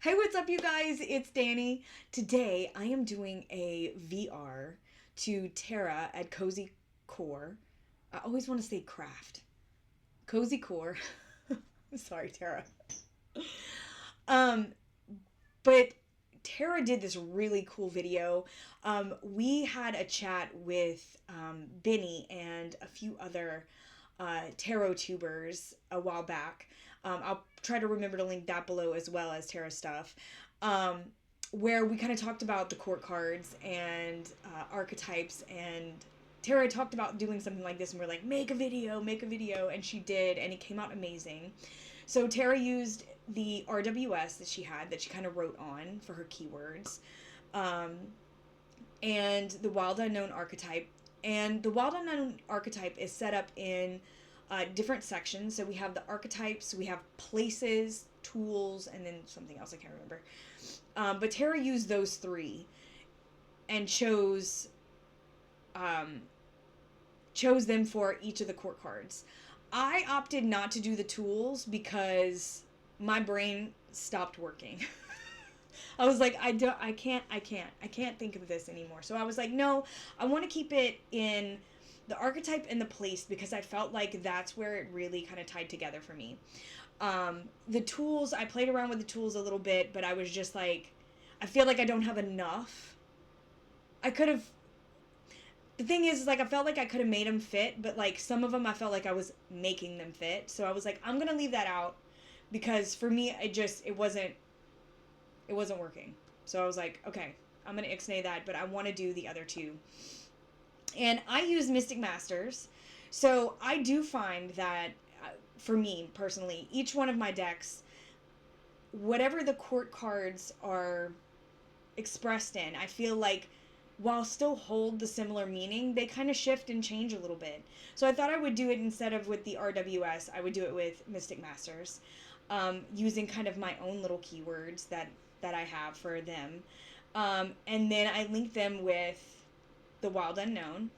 Hey, what's up, you guys? It's Dani. Today, I am doing a VR to Tara at Cozy Core. I always want to say craft. Cozy Core. Sorry, Tara. Um, but Tara did this really cool video. We had a chat with Benny and a few other tarot tubers a while back. I'll try to remember to link that below as well as tarot stuff. Where we kind of talked about the court cards and archetypes, and Tara talked about doing something like this, and we're like, make a video, and she did, and it came out amazing. So Tara used the RWS that she had, that she kind of wrote on for her keywords, and the Wild Unknown Archetype. And the Wild Unknown Archetype is set up in different sections. So we have the archetypes, we have places, tools, and then something else I can't remember. But Tara used those three and chose them for each of the court cards. I opted not to do the tools because my brain stopped working. I was like, I can't think of this anymore. So I was like, no, I want to keep it in the archetype and the place because I felt like that's where it really kind of tied together for me. The tools, I played around with the tools a little bit, but I was just like, I feel like I don't have enough. The thing is, like, I felt like I could have made them fit, but, like, some of them I felt like I was making them fit. So I was like, I'm going to leave that out because for me, it wasn't working. So I was like, okay, I'm going to ixnay that, but I want to do the other two. And I use Mystic Masters. So I do find that, for me personally, each one of my decks, whatever the court cards are expressed in, I feel like while still hold the similar meaning, they kind of shift and change a little bit. So I thought I would do it instead of with the RWS, I would do it with Mystic Masters, using kind of my own little keywords that I have for them. And then I link them with the Wild Unknown.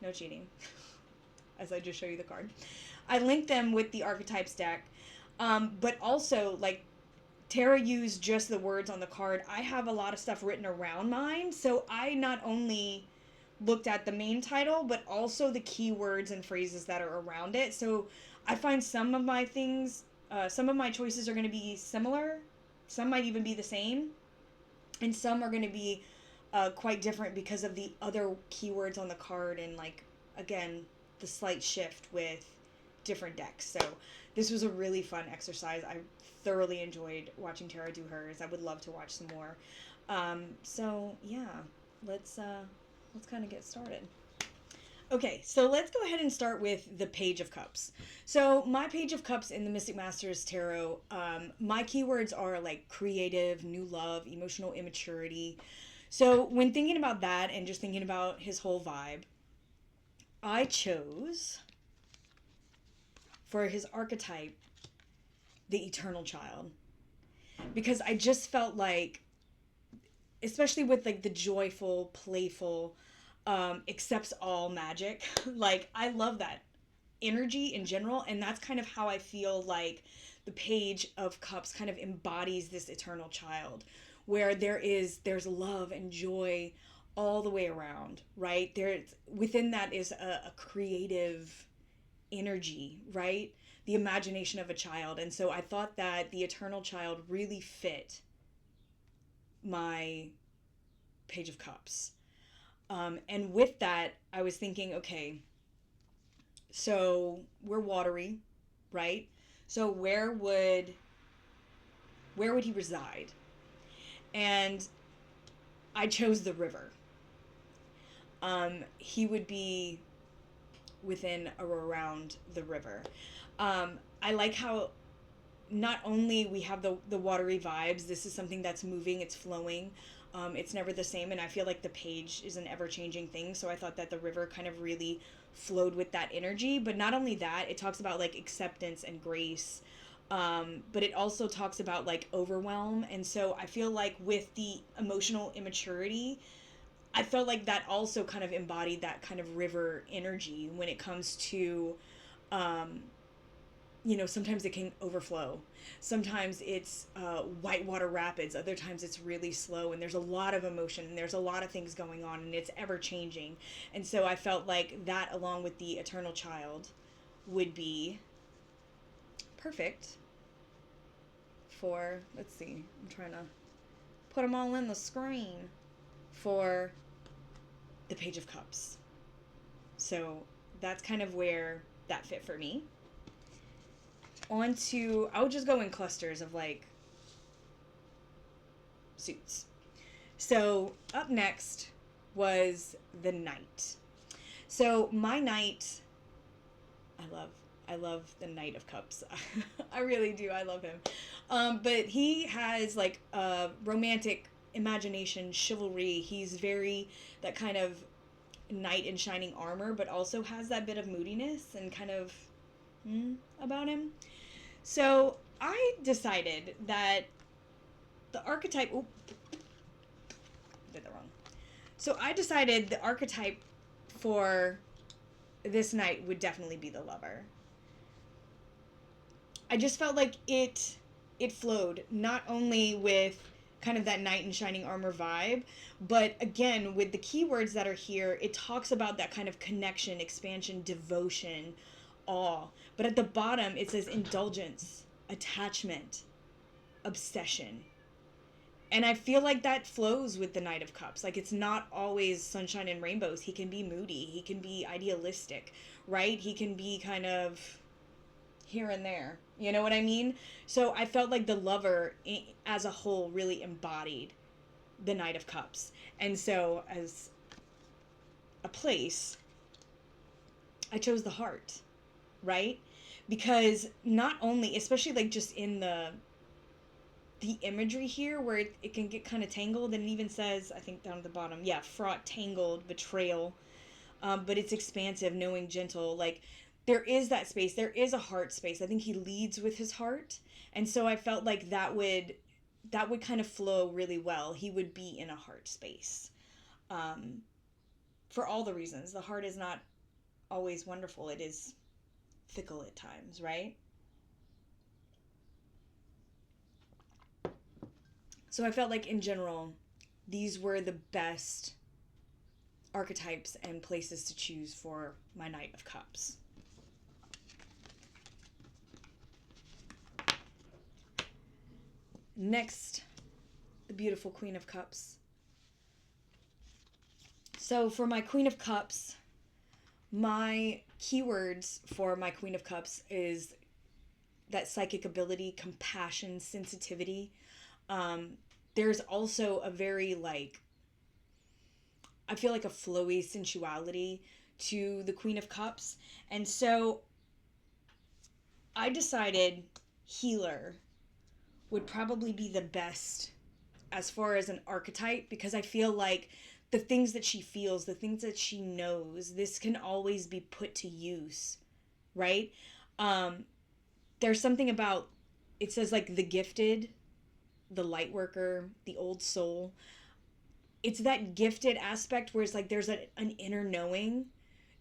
No cheating. As I just show you the card. I link them with the Archetypes deck. But also, like, Tara used just the words on the card. I have a lot of stuff written around mine, so I not only looked at the main title, but also the keywords and phrases that are around it. So I find some of my choices are going to be similar. Some might even be the same. And some are going to be quite different because of the other keywords on the card and, like, again, the slight shift with different decks. So this was a really fun exercise. I thoroughly enjoyed watching Tara do hers. I would love to watch some more. So yeah, let's kind of get started. Okay, so let's go ahead and start with the Page of Cups. So my Page of Cups in the Mystic Masters Tarot, my keywords are like creative, new love, emotional immaturity. So when thinking about that and just thinking about his whole vibe, I chose for his archetype the Eternal Child, because I just felt like, especially with like the joyful, playful, accepts all magic, like I love that energy in general, and that's kind of how I feel like the Page of Cups kind of embodies this eternal child, where there's love and joy all the way around, right? There's within that is a creative energy, right? The imagination of a child. And so I thought that the eternal child really fit my Page of Cups. And with that, I was thinking, okay, so we're watery, right? So where would he reside? And I chose the river. He would be within or around the river. I like how not only we have the watery vibes, this is something that's moving, it's flowing, it's never the same, and I feel like the page is an ever-changing thing, so I thought that the river kind of really flowed with that energy. But not only that, it talks about like acceptance and grace, but it also talks about like overwhelm. And so I feel like with the emotional immaturity, I felt like that also kind of embodied that kind of river energy when it comes to sometimes it can overflow. Sometimes it's whitewater rapids. Other times it's really slow, and there's a lot of emotion, and there's a lot of things going on, and it's ever changing. And so I felt like that, along with the eternal child, would be perfect for, let's see, I'm trying to put them all in the screen, for the Page of Cups. So that's kind of where that fit for me. I would just go in clusters of like suits. So up next was the Knight. So my Knight, I love the Knight of Cups. I really do. I love him. But he has like a romantic imagination, chivalry. He's very that kind of knight in shining armor, but also has that bit of moodiness and kind of about him. So I decided that the archetype. Oh, did that wrong. So I decided the archetype for this knight would definitely be the lover. I just felt like it flowed not only with kind of that knight in shining armor vibe, but again with the keywords that are here, it talks about that kind of connection, expansion, devotion, awe. But at the bottom it says indulgence, attachment, obsession. And I feel like that flows with the Knight of Cups. Like, it's not always sunshine and rainbows. He can be moody. He can be idealistic, right? He can be kind of here and there. You know what I mean? So I felt like the lover as a whole really embodied the Knight of Cups. And so as a place, I chose the heart, right? Because not only, especially like just in the imagery here where it can get kind of tangled, and it even says, I think down at the bottom, fraught, tangled, betrayal, but it's expansive, knowing, gentle. Like, there is that space, there is a heart space. I think he leads with his heart, and so I felt like that would kind of flow really well. He would be in a heart space, for all the reasons. The heart is not always wonderful. It is fickle at times, right? So I felt like in general, these were the best archetypes and places to choose for my Knight of Cups. Next, the beautiful Queen of Cups. So for my Queen of Cups, my keywords for my Queen of Cups is that psychic ability, compassion, sensitivity. There's also a very I feel like a flowy sensuality to the Queen of Cups. And so I decided healer would probably be the best as far as an archetype, because I feel like the things that she feels, the things that she knows, this can always be put to use, right? There's something about, it says like the gifted, the light worker, the old soul. It's that gifted aspect where it's like there's an inner knowing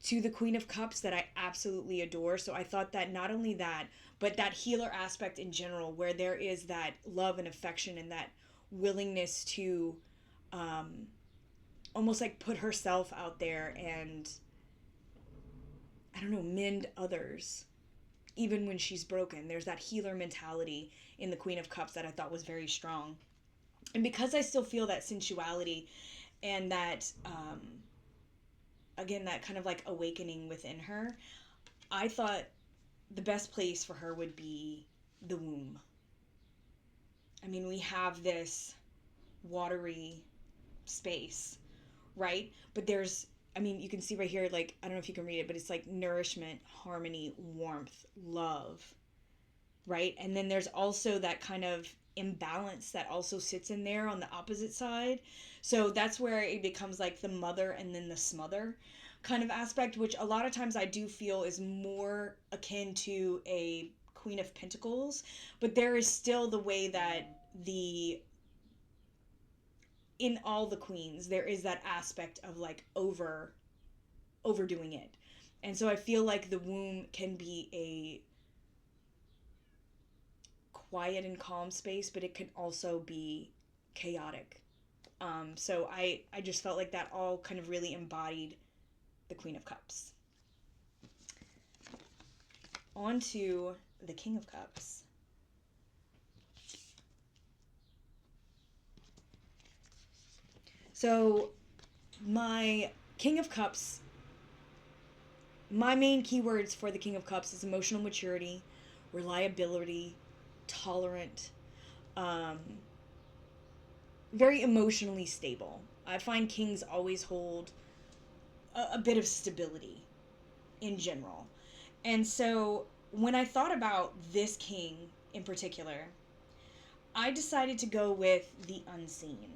to the Queen of Cups that I absolutely adore. So I thought that not only that, but that healer aspect in general, where there is that love and affection and that willingness to almost like put herself out there and, I don't know, mend others even when she's broken. There's that healer mentality in the Queen of Cups that I thought was very strong. And because I still feel that sensuality and that, again, that kind of like awakening within her, I thought the best place for her would be the womb. I mean, we have this watery space, right? But there's, I mean, you can see right here, like, I don't know if you can read it, but it's like nourishment, harmony, warmth, love, right? And then there's also that kind of imbalance that also sits in there on the opposite side. So that's where it becomes like the mother and then the smother kind of aspect, which a lot of times I do feel is more akin to a Queen of Pentacles. But there is still the way that in all the queens, there is that aspect of like overdoing it. And so I feel like the womb can be quiet and calm space, but it can also be chaotic. So I just felt like that all kind of really embodied the Queen of Cups. On to the King of Cups. So my King of Cups, my main keywords for the King of Cups is emotional maturity, reliability, tolerant, um, very emotionally stable. I find kings always hold a bit of stability in general. And so when I thought about this king in particular, I decided to go with the unseen.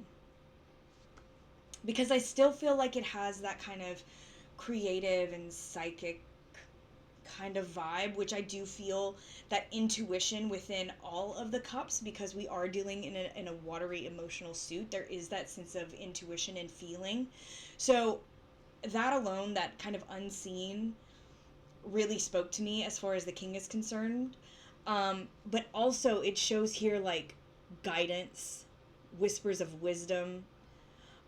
Because I still feel like it has that kind of creative and psychic kind of vibe, which I do feel that intuition within all of the cups, because we are dealing in a watery emotional suit. There is that sense of intuition and feeling. So that alone, that kind of unseen, really spoke to me as far as the king is concerned. But also it shows here like guidance, whispers of wisdom.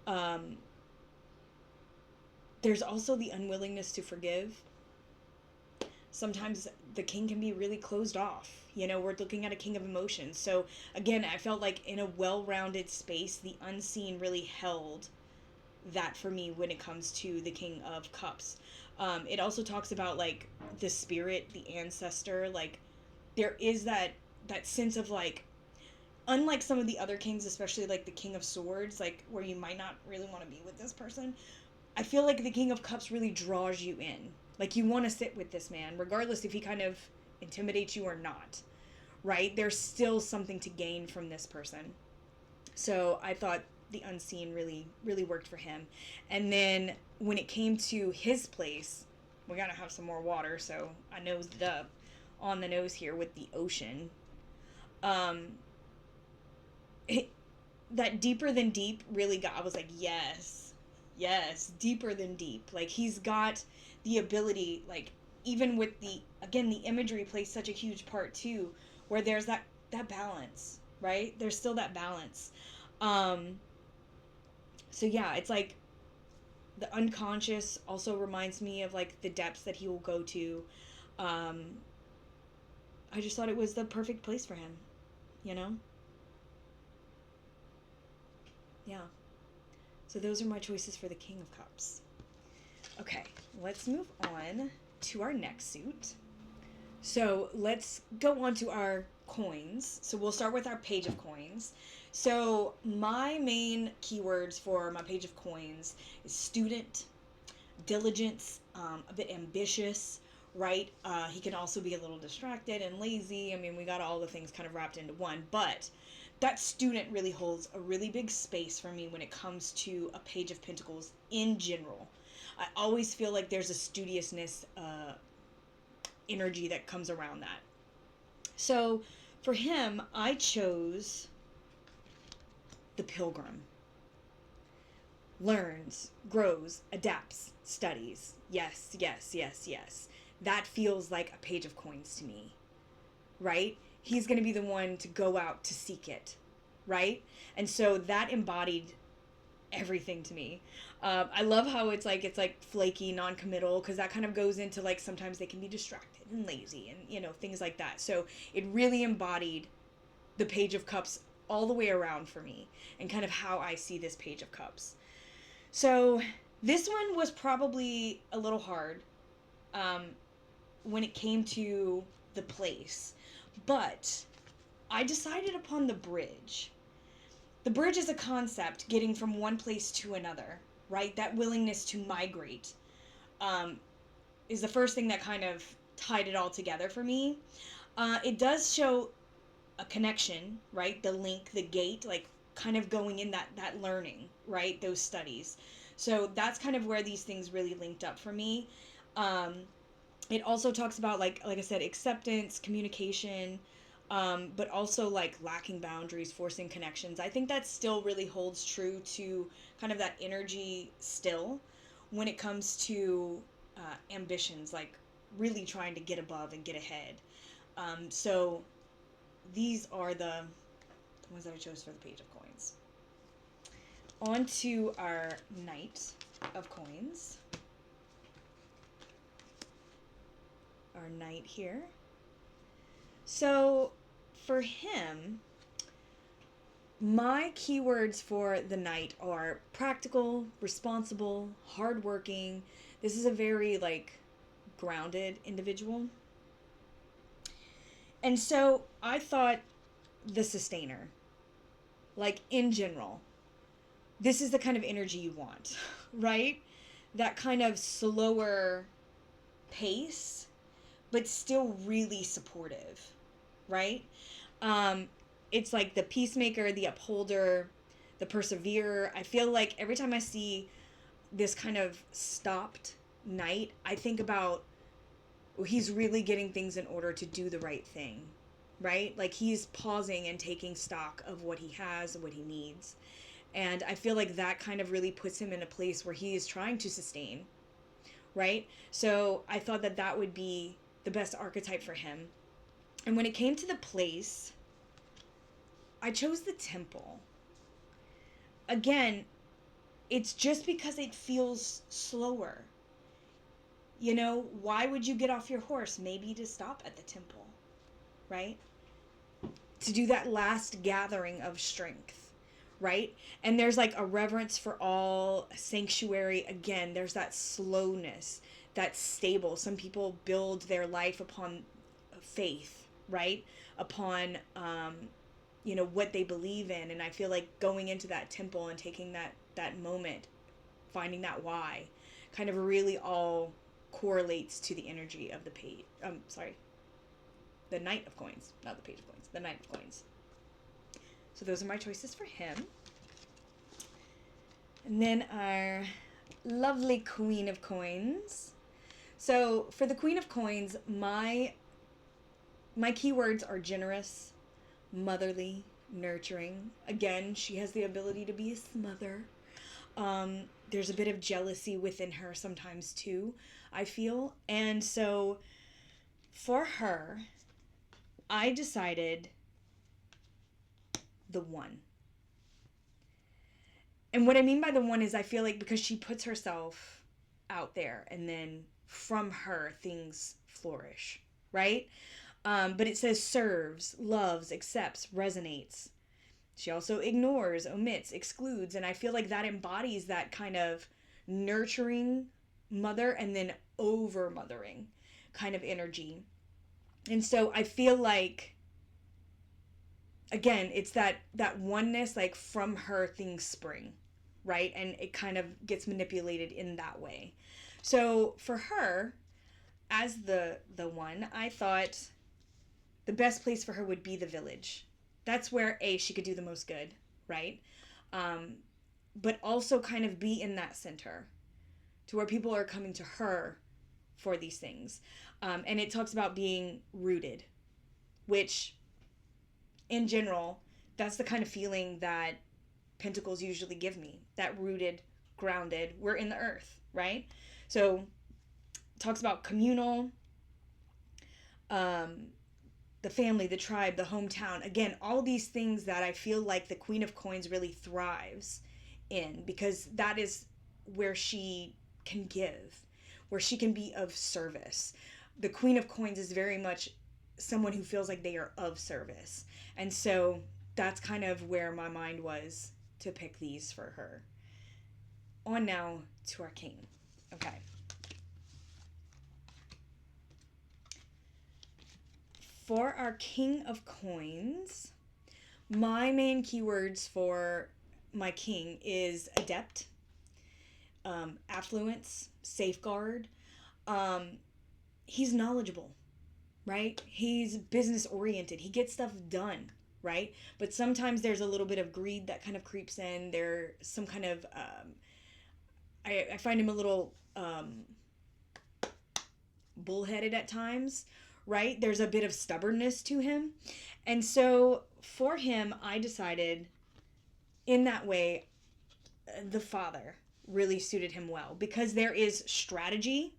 Um, there's also the unwillingness to forgive. Sometimes the king can be really closed off. You know, we're looking at a king of emotions. So again, I felt like in a well-rounded space, the unseen really held that for me when it comes to the King of Cups. It also talks about like the spirit, the ancestor. Like there is that sense of like, unlike some of the other kings, especially like the King of Swords, like where you might not really want to be with this person, I feel like the King of Cups really draws you in. Like you want to sit with this man, regardless if he kind of intimidates you or not, right? There's still something to gain from this person. So I thought the unseen really worked for him. And then when it came to his place, we gotta have some more water, so I nosed it up on the nose here with the ocean. Um, it, that deeper than deep really got. I was like, yes, deeper than deep. Like he's got the ability, like even with the again the imagery plays such a huge part too, where there's that balance, right? There's still that balance. Um, so yeah, it's like the unconscious also reminds me of like the depths that he will go to. Um, I just thought it was the perfect place for him, you know? Yeah. So those are my choices for the King of Cups. Okay, let's move on to our next suit. So let's go on to our coins. So we'll start with our page of coins. So my main keywords for my page of coins is student, diligence, a bit ambitious, right? He can also be a little distracted and lazy. I mean, we got all the things kind of wrapped into one, but that student really holds a really big space for me when it comes to a page of pentacles in general. I always feel like there's a studiousness energy that comes around that. So for him, I chose the pilgrim. Learns, grows, adapts, studies. Yes, yes, yes, yes. That feels like a page of coins to me, right? He's going to be the one to go out to seek it, right? And so that embodied everything to me. I love how it's like flaky, non-committal, because that kind of goes into like sometimes they can be distracted and lazy and you know things like that. So it really embodied the Page of Cups all the way around for me and kind of how I see this Page of Cups. So this one was probably a little hard when it came to the place, but I decided upon the bridge. The bridge is a concept getting from one place to another, right? That willingness to migrate is the first thing that kind of tied it all together for me. It does show a connection, right? The link, the gate, like kind of going in that learning, right? Those studies. So that's kind of where these things really linked up for me. It also talks about like I said, acceptance, communication, but also like lacking boundaries, forcing connections. I think that still really holds true to kind of that energy still when it comes to ambitions, like really trying to get above and get ahead. So these are the ones that I chose for the Page of Coins. On to our Knight of Coins. Our Knight here. So for him, my keywords for the Knight are practical, responsible, hardworking. This is a very grounded individual. And so I thought the Sustainer, in general, this is the kind of energy you want, right? That kind of slower pace, but still really supportive, right? It's like the peacemaker, the upholder, the perseverer. I feel like every time I see this kind of stopped Knight, I think about he's really getting things in order to do the right thing, right? Like he's pausing and taking stock of what he has and what he needs. And I feel like that kind of really puts him in a place where he is trying to sustain, right? So I thought that that would be the best archetype for him. And when it came to the place, I chose the Temple. Again, it's just because it feels slower. You know, why would you get off your horse? Maybe to stop at the Temple, right? To do that last gathering of strength, right? And there's a reverence for all, sanctuary. Again, there's that slowness, that's stable. Some people build their life upon faith, right? Upon, what they believe in. And I feel like going into that temple and taking that moment, finding that why, kind of really all correlates to the energy of the page. The Knight of Coins, not the Page of Coins, the Knight of Coins. So those are my choices for him. And then our lovely Queen of Coins. So for the Queen of Coins, my keywords are generous, motherly, nurturing. Again, she has the ability to be a smother. There's a bit of jealousy within her sometimes too, I feel. And so for her, I decided the One. And what I mean by the One is I feel like because she puts herself out there and then from her things flourish, right? But it says serves, loves, accepts, resonates. She also ignores, omits, excludes, and I feel like that embodies that kind of nurturing mother and then over mothering kind of energy. And so I feel like, again, it's that oneness, from her things spring, right? And it kind of gets manipulated in that way. So for her, as the One, I thought the best place for her would be the village. That's where she could do the most good, right? But also kind of be in that center to where people are coming to her for these things. And it talks about being rooted, which in general, that's the kind of feeling that Pentacles usually give me. That rooted, grounded, we're in the earth, right? So it talks about communal, the family, the tribe, the hometown. Again, all these things that I feel like the Queen of Coins really thrives in, because that is where she can give, where she can be of service. The Queen of Coins is very much someone who feels like they are of service. And so that's kind of where my mind was to pick these for her. On now to our King. Okay. For our King of Coins, my main keywords for my King is adept, affluence, safeguard. He's knowledgeable, right? He's business oriented. He gets stuff done, right? But sometimes there's a little bit of greed that kind of creeps in. There's some kind of, I find him a little bullheaded at times, right? There's a bit of stubbornness to him. And so for him, I decided in that way, the Father really suited him well, because there is strategy,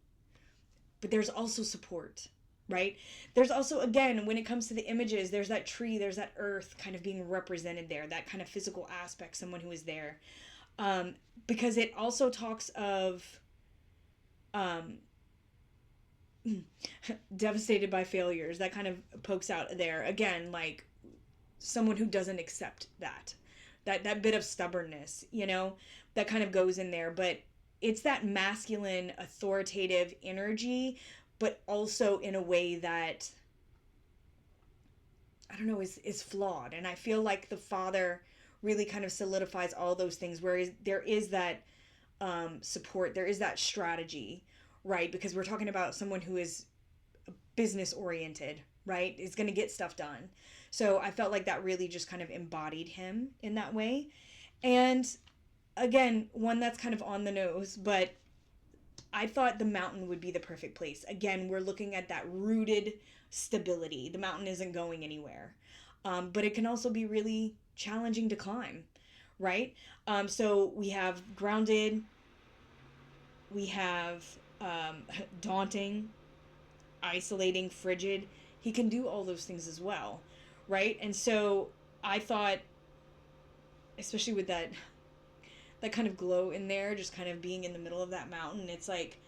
but there's also support, right? There's also, again, when it comes to the images, there's that tree, there's that earth kind of being represented there, that kind of physical aspect, someone who is there. Um, because it also talks of um, devastated by failures. That kind of pokes out there. Again, like someone who doesn't accept that bit of stubbornness, that kind of goes in there. But it's that masculine, authoritative energy, but also in a way that, I don't know, is flawed. And I feel like the father really kind of solidifies all those things, whereas there is that support, there is that strategy, right? Because we're talking about someone who is business oriented, right? Is going to get stuff done. So I felt like that really just kind of embodied him in that way. And again, one that's kind of on the nose, but I thought the mountain would be the perfect place. Again, we're looking at that rooted stability. The mountain isn't going anywhere. But it can also be really challenging to climb, right? So we have grounded, we have daunting, isolating, frigid. He can do all those things as well, right? And so I thought, especially with that kind of glow in there, just kind of being in the middle of that mountain, it's like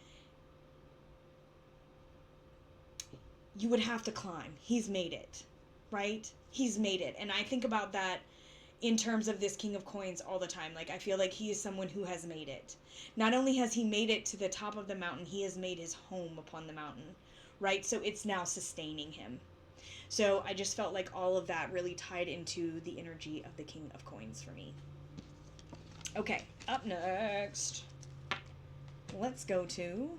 you would have to climb. He's made it, right? He's made it. And I think about that in terms of this King of Coins all the time. Like, I feel like he is someone who has made it. Not only has he made it to the top of the mountain, he has made his home upon the mountain, right? So it's now sustaining him. So I just felt like all of that really tied into the energy of the King of Coins for me. Okay, up next, let's go to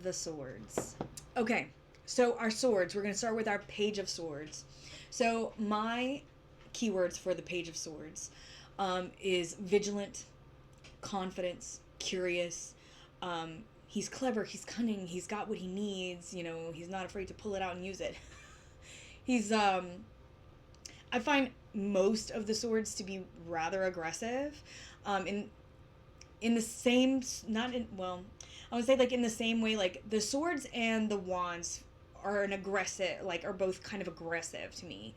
the swords. Okay, so our swords, we're going to start with our Page of Swords. So my keywords for the Page of Swords is vigilant, confidence, curious. He's clever, he's cunning, he's got what he needs, he's not afraid to pull it out and use it. He's, I find most of the swords to be rather aggressive. In the same, not in, well, I would say like in the same way, like the swords and the wands are are both kind of aggressive to me.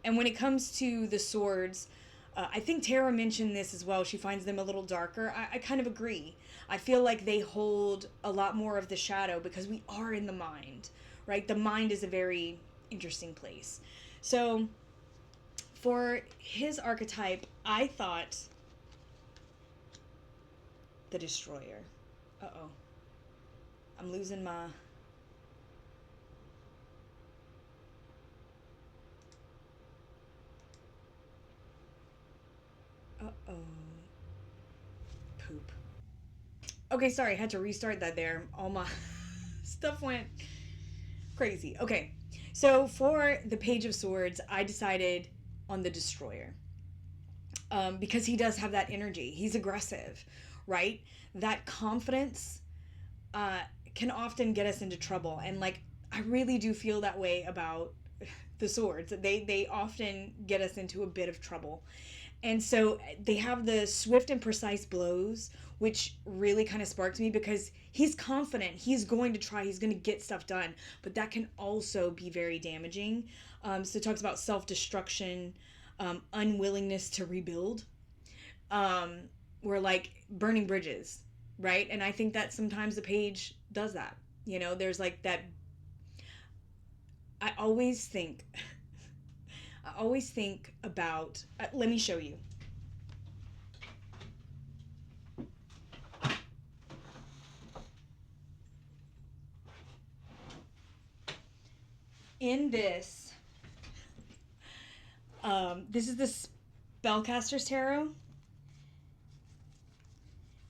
And when it comes to the swords, I think Tara mentioned this as well. She finds them a little darker. I kind of agree. I feel like they hold a lot more of the shadow because we are in the mind, right? The mind is a very interesting place. So for his archetype, I thought the Destroyer. Uh-oh. I'm losing my... Uh-oh. Poop. Okay, sorry, I had to restart that there. All my stuff went crazy. Okay, so for the Page of Swords, I decided on the Destroyer. Because he does have that energy. He's aggressive, right? That confidence can often get us into trouble. And like, I really do feel that way about the swords. They often get us into a bit of trouble. And so they have the swift and precise blows, which really kind of sparked me because he's confident. He's going to try. He's going to get stuff done. But that can also be very damaging. So it talks about self-destruction, unwillingness to rebuild. Or like burning bridges, right? And I think that sometimes the page does that. There's like that. I always think about, let me show you. In this, this is the Spellcaster's Tarot.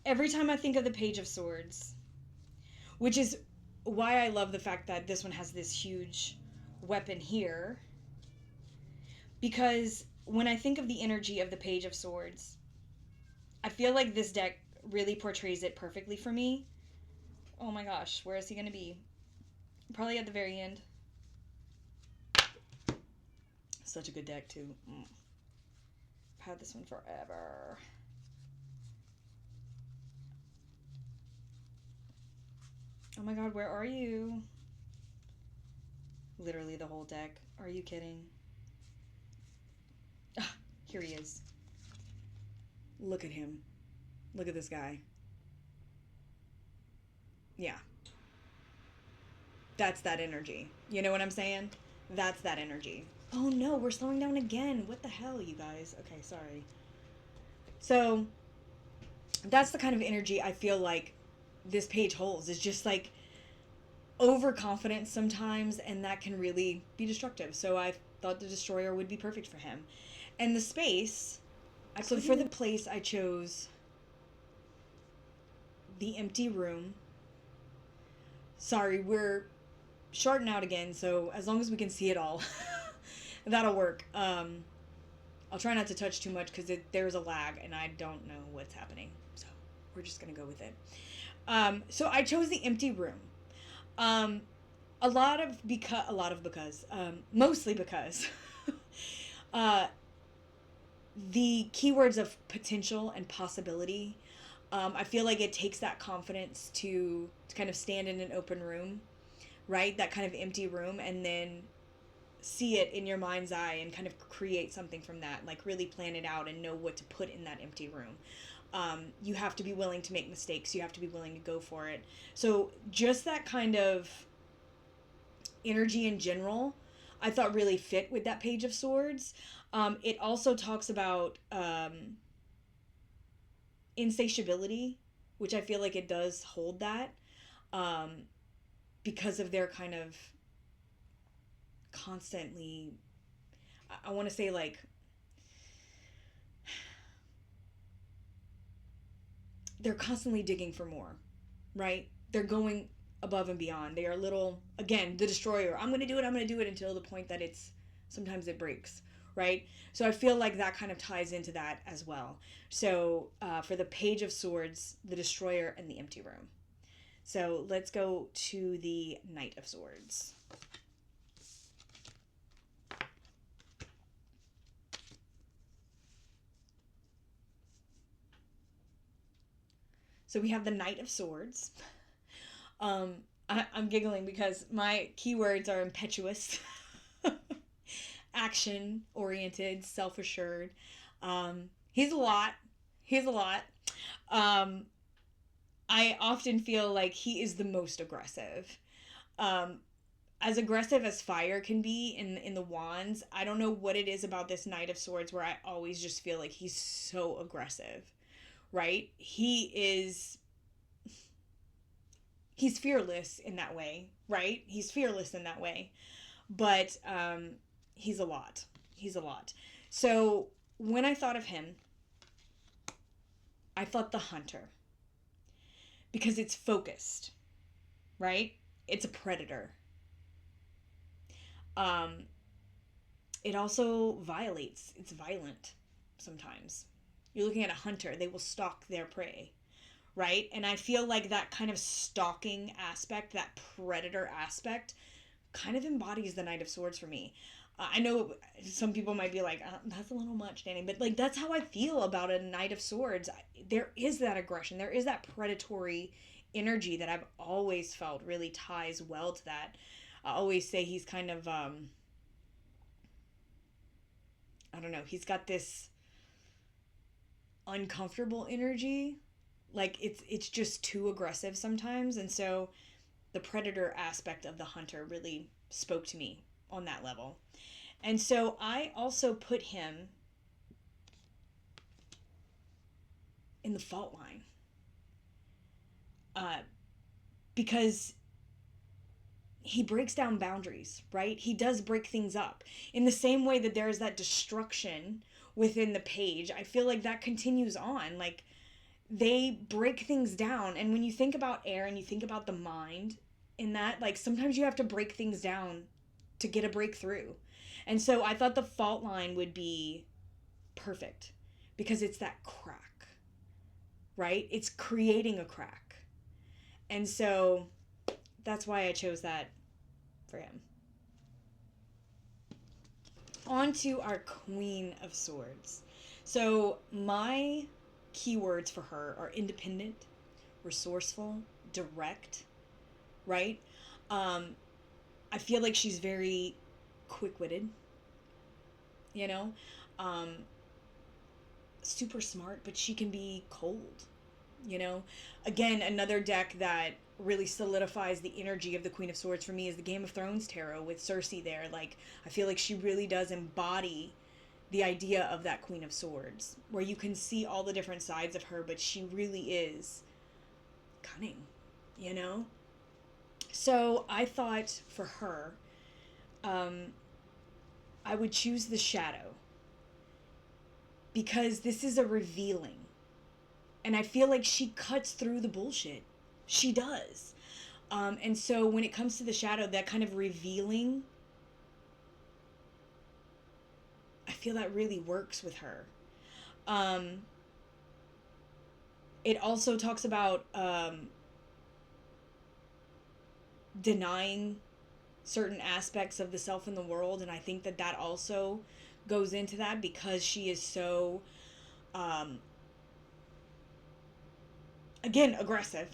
Every time I think of the Page of Swords, which is why I love the fact that this one has this huge weapon here, because when I think of the energy of the Page of Swords, I feel like this deck really portrays it perfectly for me. Oh my gosh, where is he going to be? Probably at the very end. Such a good deck, too. I've had this one forever. Oh my god, where are you? literally the whole deck. Are you kidding? Ah, here he is. Look at him. Look at this guy. Yeah. That's that energy. You know what I'm saying? That's that energy. Oh no, we're slowing down again. What the hell, you guys? Okay, sorry. So, that's the kind of energy I feel like this page holds. Is just like overconfidence sometimes, and that can really be destructive. So I thought the Destroyer would be perfect for him. And the space, so for the place I chose the empty room. Sorry, we're shorting out again, so as long as we can see it all, that'll work. I'll try not to touch too much because there's a lag and I don't know what's happening. So we're just going to go with it. So I chose the empty room. Mostly because the keywords of potential and possibility, I feel like it takes that confidence to kind of stand in an open room, right? That kind of empty room, and then see it in your mind's eye and kind of create something from that, like really plan it out and know what to put in that empty room. You have to be willing to make mistakes. You have to be willing to go for it. So just that kind of energy in general, I thought really fit with that Page of Swords. It also talks about insatiability, which I feel like it does hold that, because of their kind of constantly, I want to say, like, they're constantly digging for more, right? They're going above and beyond. They are little, again, the Destroyer. I'm going to do it until the point that sometimes it breaks, right? So I feel like that kind of ties into that as well. So for the Page of Swords, the Destroyer, and the empty room. So let's go to the Knight of Swords. So we have the Knight of Swords. I'm giggling because my keywords are impetuous, action-oriented, self-assured. He's a lot. I often feel like he is the most aggressive. As aggressive as fire can be in the wands, I don't know what it is about this Knight of Swords where I always just feel like he's so aggressive, right? He's fearless in that way, right? He's fearless in that way. But he's a lot. So when I thought of him, I thought the Hunter. Because it's focused, right? It's a predator. It also violates. It's violent sometimes. You're looking at a hunter. They will stalk their prey, right? And I feel like that kind of stalking aspect, that predator aspect, kind of embodies the Knight of Swords for me. I know some people might be like, that's a little much, Dani, but like that's how I feel about a Knight of Swords. There is that aggression. There is that predatory energy that I've always felt really ties well to that. I always say he's kind of, I don't know, he's got this uncomfortable energy. Like it's just too aggressive sometimes. And so the predator aspect of the Hunter really spoke to me on that level. And so I also put him in the fault line. Because he breaks down boundaries, right? He does break things up. In the same way that there is that destruction within the page, I feel like that continues on. Like, they break things down. And when you think about air and you think about the mind in that, like, sometimes you have to break things down to get a breakthrough. And so I thought the fault line would be perfect because it's that crack, right? It's creating a crack. And so that's why I chose that for him. On to our Queen of Swords. So my keywords for her are independent, resourceful, direct, right? I feel like she's very quick-witted, you know? Um, super smart, but she can be cold, you know? Again, another deck that really solidifies the energy of the Queen of Swords for me is the Game of Thrones tarot with Cersei there. Like, I feel like she really does embody the idea of that Queen of Swords, where you can see all the different sides of her, but she really is cunning, you know? So I thought for her, I would choose the Shadow because this is a revealing. And I feel like she cuts through the bullshit. She does. And so when it comes to the Shadow, that kind of revealing, I feel that really works with her. It also talks about denying certain aspects of the self in the world, and I think that that also goes into that because she is so again aggressive.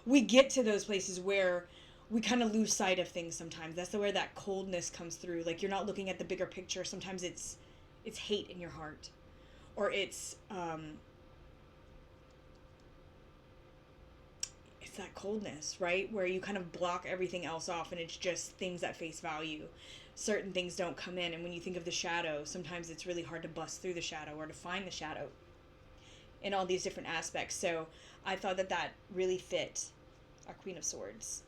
We get to those places where we kind of lose sight of things sometimes. That's where that coldness comes through. Like, you're not looking at the bigger picture. Sometimes it's hate in your heart, or it's that coldness, right? Where you kind of block everything else off and it's just things at face value. Certain things don't come in. And when you think of the Shadow, sometimes it's really hard to bust through the Shadow or to find the Shadow in all these different aspects. So I thought that that really fit our Queen of Swords.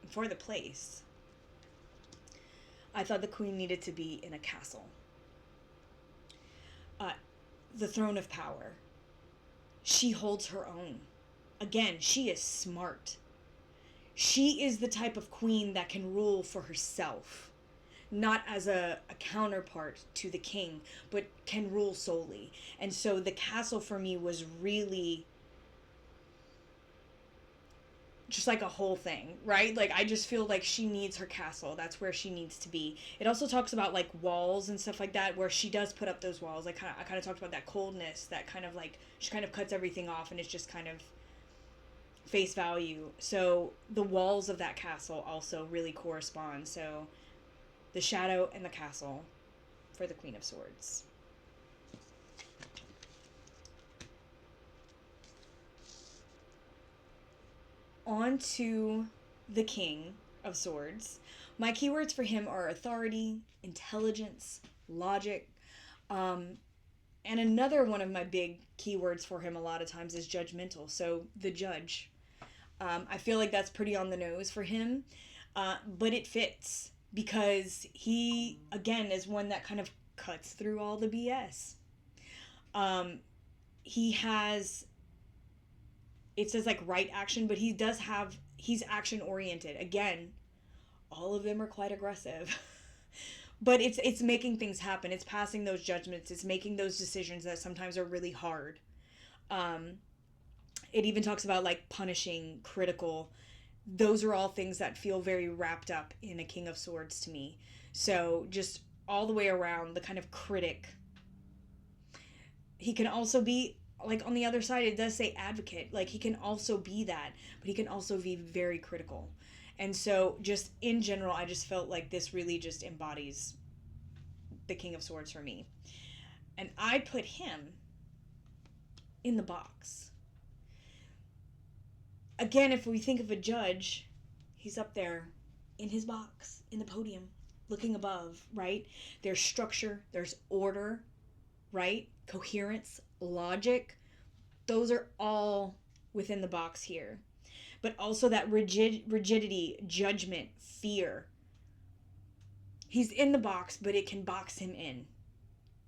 For the place, I thought the Queen needed to be in a castle. The throne of power. She holds her own. Again, she is smart. She is the type of queen that can rule for herself, not as a counterpart to the king, but can rule solely. And so the castle for me was really just like a whole thing, right? Like, I just feel like she needs her castle. That's where she needs to be. It also talks about like walls and stuff like that, where she does put up those walls. I kind of talked about that coldness, that kind of like she kind of cuts everything off and it's just kind of face value. So the walls of that castle also really correspond. So the Shadow and the castle for the Queen of Swords. On to the King of Swords. My keywords for him are authority, intelligence, logic, and another one of my big keywords for him a lot of times is judgmental. So the Judge. I feel like that's pretty on the nose for him, but it fits because he, again, is one that kind of cuts through all the BS. He has, it says like right action, but he's action oriented. Again, all of them are quite aggressive. But it's making things happen. It's passing those judgments. It's making those decisions that sometimes are really hard. It even talks about like punishing, critical. Those are all things that feel very wrapped up in a King of Swords to me. So just all the way around, the kind of critic. He can also be, like, on the other side, it does say advocate. Like, he can also be that, but he can also be very critical. And so just in general, I just felt like this really just embodies the King of Swords for me. And I put him in the box. Again, if we think of a judge, he's up there in his box, in the podium, looking above, right? There's structure, there's order, right? Coherence, logic. Those are all within the box here. But also that rigidity, judgment, fear. He's in the box, but it can box him in,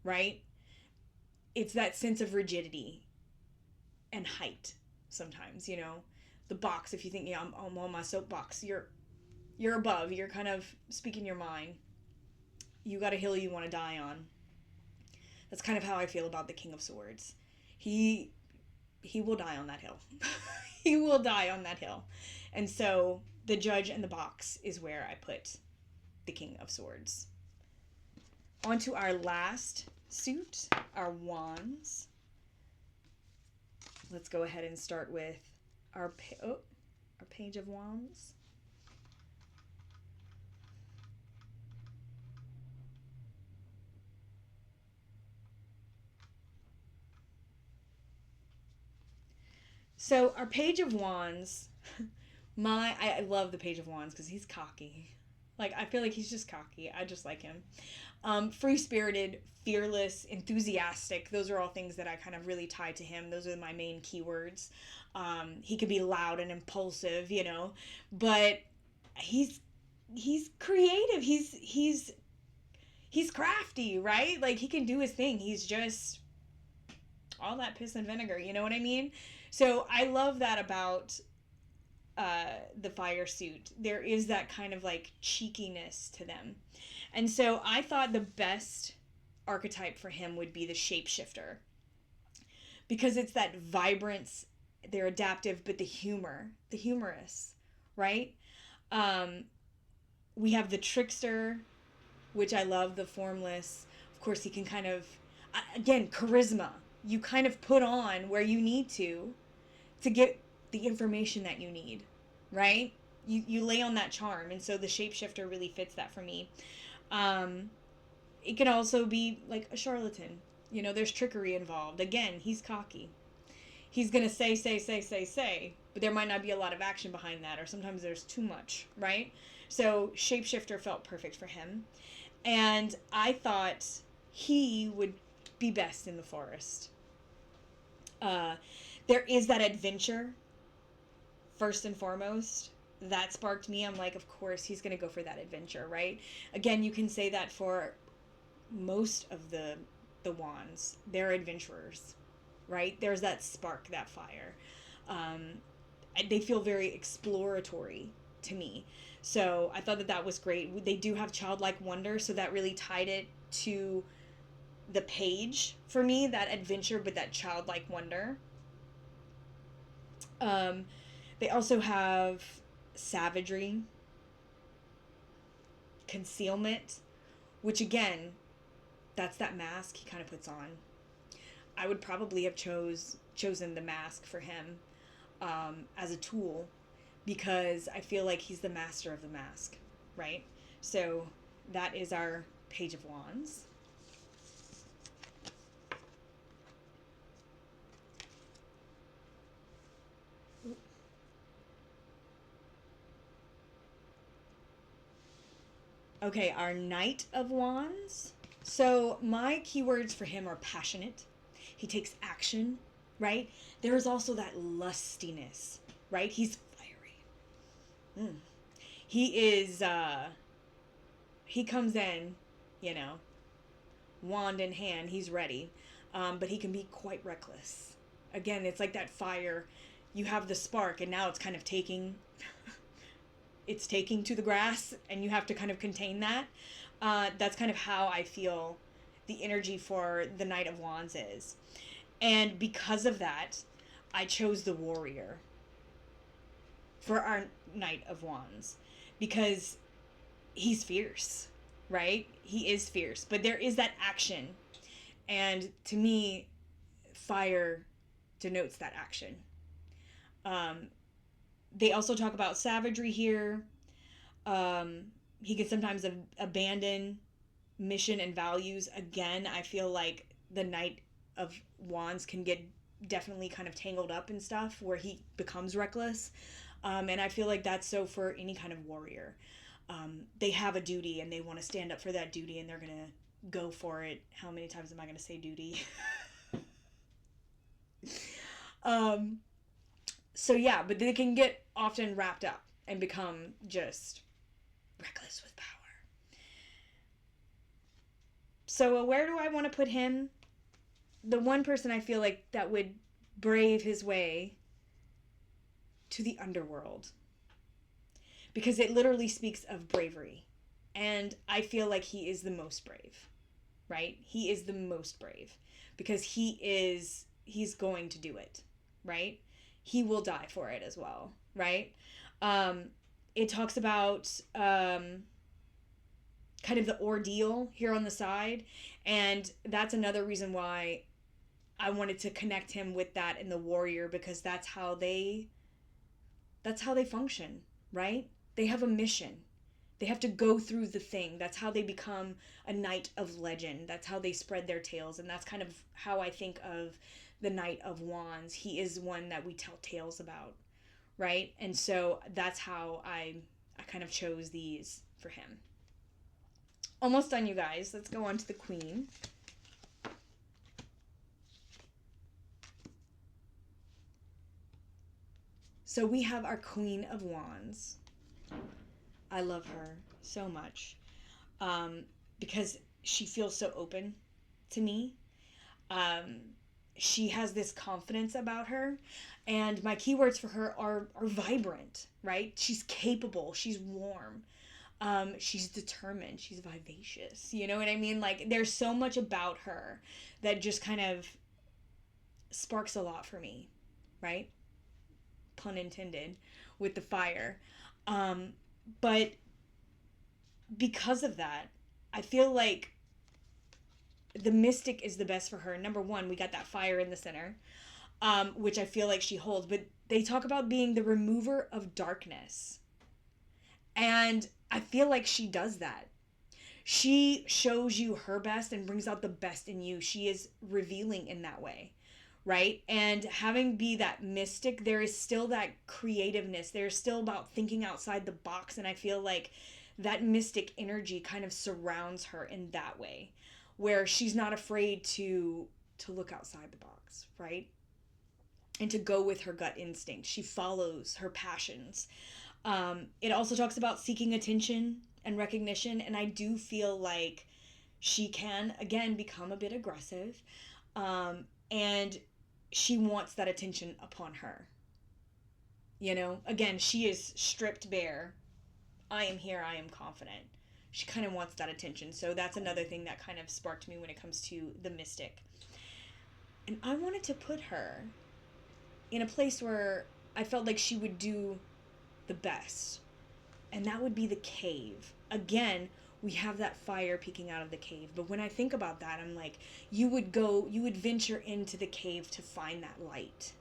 right? It's that sense of rigidity and height sometimes, you know? The box, if you think, yeah, I'm on my soapbox, you're above, you're kind of speaking your mind. You got a hill you want to die on. That's kind of how I feel about the King of Swords. He will die on that hill. He will die on that hill. And so the Judge and the box is where I put the King of Swords. On to our last suit, our wands. Let's go ahead and start with our Page of Wands. So our Page of Wands, I love the Page of Wands because he's cocky. Like, I feel like he's just cocky. I just like him. Free spirited, fearless, enthusiastic. Those are all things that I kind of really tie to him. Those are my main keywords. He could be loud and impulsive, you know, but he's creative. He's crafty, right? Like, he can do his thing. He's just all that piss and vinegar, you know what I mean? So I love that about the fire suit. There is that kind of like cheekiness to them. And so I thought the best archetype for him would be the shapeshifter, because it's that vibrance. They're adaptive, but the humorous, right? We have the trickster, which I love, the formless. Of course, he can kind of, again, charisma. You kind of put on where you need to get the information that you need, right? You lay on that charm, and so the shapeshifter really fits that for me. It can also be like a charlatan. You know, there's trickery involved. Again, he's cocky. He's going to say, but there might not be a lot of action behind that, or sometimes there's too much, right? So shapeshifter felt perfect for him. And I thought he would be best in the forest. There is that adventure, first and foremost. That sparked me. I'm like, of course, he's going to go for that adventure, right? Again, you can say that for most of the wands. They're adventurers, right? There's that spark, that fire. They feel very exploratory to me. So I thought that was great. They do have childlike wonder, so that really tied it to the page for me, that adventure, but that childlike wonder. They also have savagery, concealment, which again, that's that mask he kind of puts on. I would probably have chosen the mask for him as a tool, because I feel like he's the master of the mask, right? So that is our Page of Wands. Okay, our Knight of Wands. So my keywords for him are passionate. He takes action, right? There is also that lustiness, right? He's fiery. He is, he comes in, you know, wand in hand, he's ready. But he can be quite reckless. Again, it's like that fire. You have the spark, and now it's kind of taking to the grass, and you have to kind of contain that. That's kind of how I feel the energy for the Knight of Wands is. And because of that, I chose the warrior for our Knight of Wands, because he's fierce, right? He is fierce, but there is that action. And to me, fire denotes that action. They also talk about savagery here. He can sometimes abandon mission and values. Again, I feel like the Knight of Wands can get definitely kind of tangled up in stuff where he becomes reckless. And I feel like that's so for any kind of warrior. They have a duty and they want to stand up for that duty, and they're going to go for it. How many times am I going to say duty? So yeah, but they can get often wrapped up and become just reckless with power. So where do I want to put him? The one person I feel like that would brave his way to the underworld, because it literally speaks of bravery. And I feel like he is the most brave, right? He is the most brave because he's going to do it, right? He will die for it as well, right? It talks about kind of the ordeal here on the side, and that's another reason why I wanted to connect him with that in the warrior, because that's how they function, right? They have a mission. They have to go through the thing. That's how they become a knight of legend. That's how they spread their tales. And that's kind of how I think of the Knight of Wands. He is one that we tell tales about, right? And so that's how I kind of chose these for him. Almost done, you guys. Let's go on to the Queen. So we have our Queen of Wands. I love her so much because she feels so open to me. She has this confidence about her, and my keywords for her are vibrant, right? She's capable, she's warm, she's determined, she's vivacious. You know what I mean? Like, there's so much about her that just kind of sparks a lot for me, right? Pun intended with the fire. But because of that, I feel like the Mystic is the best for her. Number one, we got that fire in the center, which I feel like she holds. But they talk about being the remover of darkness. And I feel like she does that. She shows you her best and brings out the best in you. She is revealing in that way, right? And having be that mystic, there is still that creativeness. There's still about thinking outside the box. And I feel like that mystic energy kind of surrounds her in that way, where she's not afraid to look outside the box, right? And to go with her gut instinct. She follows her passions. It also talks about seeking attention and recognition. And I do feel like she can, again, become a bit aggressive. And she wants that attention upon her. You know, again, she is stripped bare. I am here, I am confident. She kind of wants that attention. So that's another thing that kind of sparked me when it comes to the Mystic. And I wanted to put her in a place where I felt like she would do the best. And that would be the cave. Again, we have that fire peeking out of the cave. But when I think about that, I'm like, you would venture into the cave to find that light.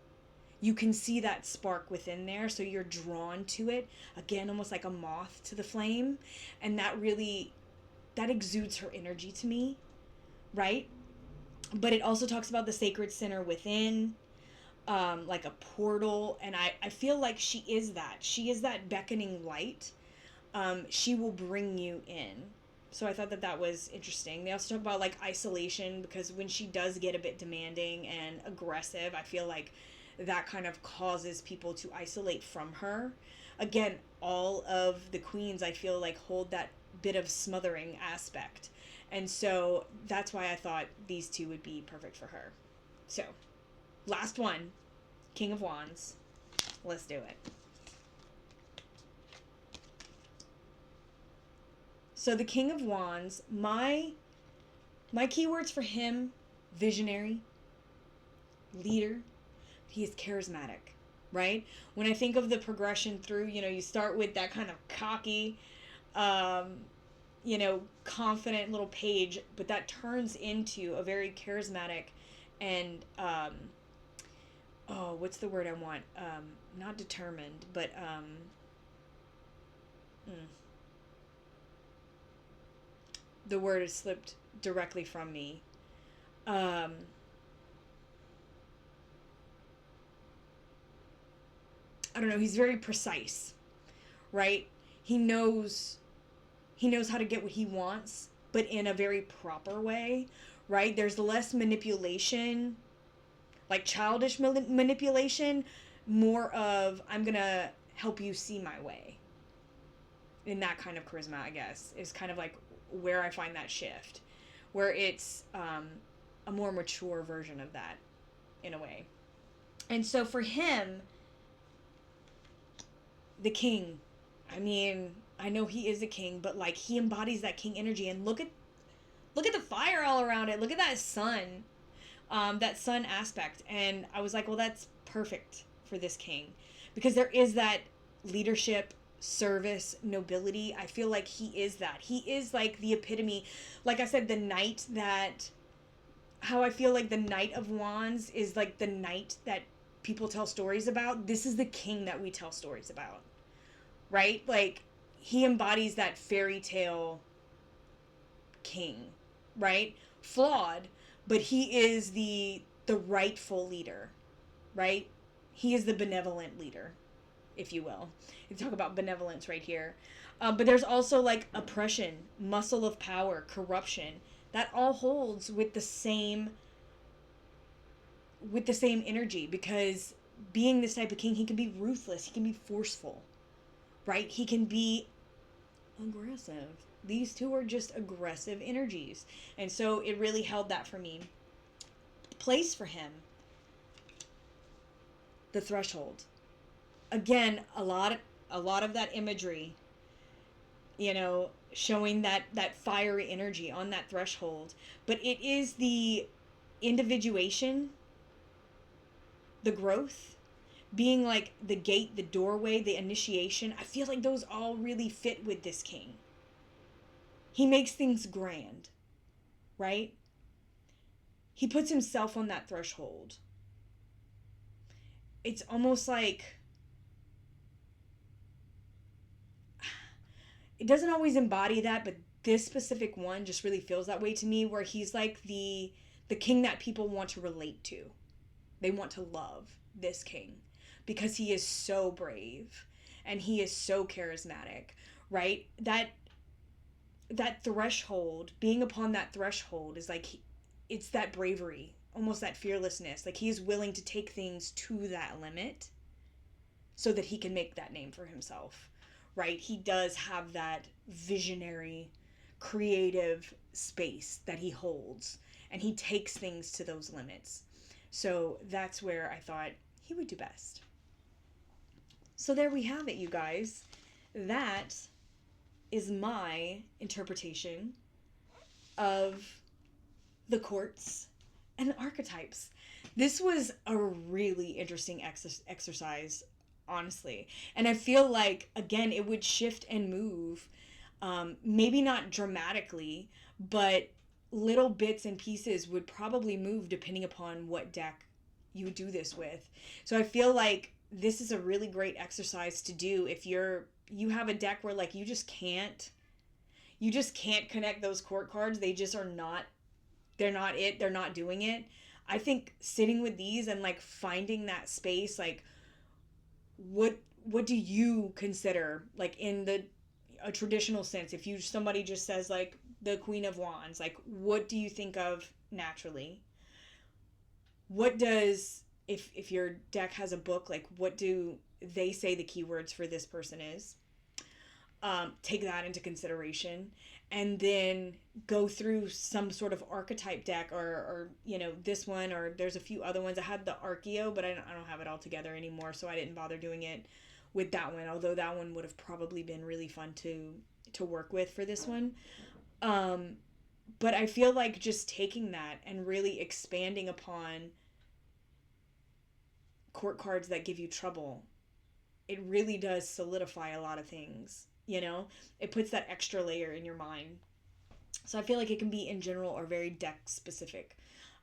You can see that spark within there, so you're drawn to it. Again, almost like a moth to the flame. And that exudes her energy to me, right? But it also talks about the sacred center within, like a portal. And I feel like she is that. She is that beckoning light. She will bring you in. So I thought that was interesting. They also talk about like isolation, because when she does get a bit demanding and aggressive, I feel like that kind of causes people to isolate from her. Again, all of the queens, I feel like, hold that bit of smothering aspect. And so that's why I thought these two would be perfect for her. So, last one, King of Wands. Let's do it. So the King of Wands, my keywords for him: visionary, leader. He is charismatic, right? When I think of the progression through, you start with that kind of cocky, confident little page, but that turns into a very charismatic and, what's the word I want? Not determined, but, the word has slipped directly from me. I don't know, he's very precise, right? He knows how to get what he wants, but in a very proper way, right? There's less manipulation, like childish manipulation, more of, I'm gonna help you see my way. In that kind of charisma, I guess, is kind of like where I find that shift, where it's a more mature version of that, in a way. And so for him, the king, I mean, I know he is a king, but like, he embodies that king energy. And look at the fire all around it. Look at that sun aspect. And I was like, well, that's perfect for this king, because there is that leadership, service, nobility. I feel like he is that. He is like the epitome, like I said, the knight how I feel like the Knight of Wands is like the knight that people tell stories about. This is the king that we tell stories about, right? Like, he embodies that fairy tale king, right? Flawed, but he is the rightful leader, right? He is the benevolent leader, if you will. You talk about benevolence right here. But there's also like oppression, muscle of power, corruption. That all holds with the same energy, because being this type of king, he can be ruthless, he can be forceful, right? He can be aggressive. These two are just aggressive energies. And so it really held that for me. Place for him, the threshold. Again, a lot of that imagery, you know, showing that fiery energy on that threshold. But it is the individuation, the growth, being like the gate, the doorway, the initiation. I feel like those all really fit with this king. He makes things grand, right? He puts himself on that threshold. It's almost like it doesn't always embody that, but this specific one just really feels that way to me, where he's like the king that people want to relate to. They want to love this king because he is so brave and he is so charismatic, right? That threshold, being upon that threshold is like, it's that bravery, almost that fearlessness. Like he's willing to take things to that limit so that he can make that name for himself, right? He does have that visionary, creative space that he holds, and he takes things to those limits. So that's where I thought he would do best. So there we have it, you guys. That is my interpretation of the courts and archetypes. This was a really interesting exercise, honestly. And I feel like, again, it would shift and move, maybe not dramatically, but little bits and pieces would probably move depending upon what deck you would do this with. So I feel like this is a really great exercise to do if you have a deck where like you just can't connect those court cards. They just are not, they're not doing it. I think sitting with these and like finding that space, like what do you consider, like in a traditional sense, if somebody just says like the Queen of Wands, like what do you think of naturally? What does, if your deck has a book, like what do they say the keywords for this person is? Take that into consideration, and then go through some sort of archetype deck, or you know, this one, or there's a few other ones. I had the Archeo, but I don't have it all together anymore, so I didn't bother doing it with that one, although that one would have probably been really fun to work with for this one. But I feel like just taking that and really expanding upon court cards that give you trouble, it really does solidify a lot of things, you know? It puts that extra layer in your mind. So I feel like it can be in general or very deck specific.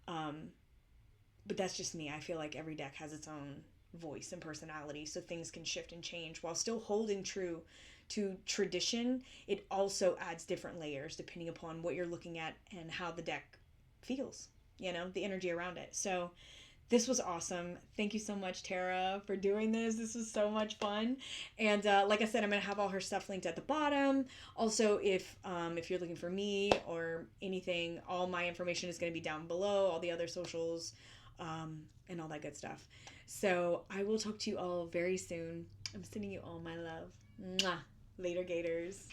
But that's just me. I feel like every deck has its own voice and personality, so things can shift and change while still holding true to tradition. It also adds different layers depending upon what you're looking at and how the deck feels, you know, the energy around it. So this was awesome. Thank you so much, Tara, for doing this. This was so much fun. And like I said, I'm going to have all her stuff linked at the bottom. Also, if you're looking for me or anything, all my information is going to be down below, all the other socials, and all that good stuff. So I will talk to you all very soon. I'm sending you all my love. Mwah. Later, Gators.